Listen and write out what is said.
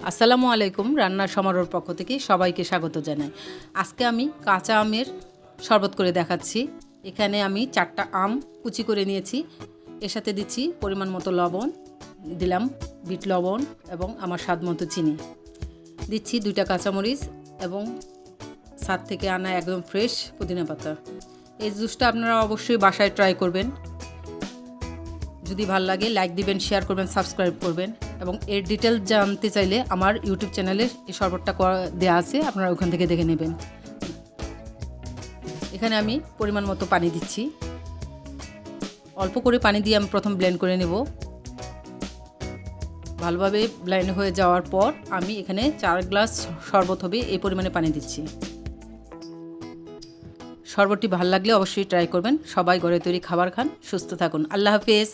আসসালামু আলাইকুম। রান্নার সমারোহর পক্ষ থেকে সবাইকে স্বাগত জানাই। আজকে আমি কাঁচা আমের শরবত করে দেখাচ্ছি। এখানে আমি 4টা আম কুচি করে নিয়েছি। এর সাথে দিচ্ছি পরিমাণ মতো লবণ, দিলাম বিট লবণ এবং আমার স্বাদ মতো চিনি। দিচ্ছি 2টা কাঁচামরিচ এবং ছাদ থেকে আনা একদম ফ্রেশ পুদিনা পাতা। এই জুসটা আপনারা অবশ্যই বাসায় ট্রাই করবেন। যদি ভালো লাগে লাইক দিবেন, শেয়ার করবেন, সাবস্ক্রাইব করবেন এবং এর ডিটেল জানতে চাইলে আমার ইউটিউব চ্যানেলে এই শরবতটা দেওয়া আছে, আপনারা ওখান থেকে দেখে নেবেন। এখানে আমি পরিমাণ মতো পানি দিচ্ছি। অল্প করে পানি দিয়ে আমি প্রথম ব্লেন্ড করে নেব। ভালোভাবে ব্লেন্ড হয়ে যাওয়ার পর আমি এখানে 4 গ্লাস শরবত হবে এই পরিমাণে পানি দিচ্ছি। শরবতটি ভালো লাগলে অবশ্যই ট্রাই করবেন। সবাই ঘরে তৈরি খাবার খান, সুস্থ থাকুন। আল্লাহ হাফেজ।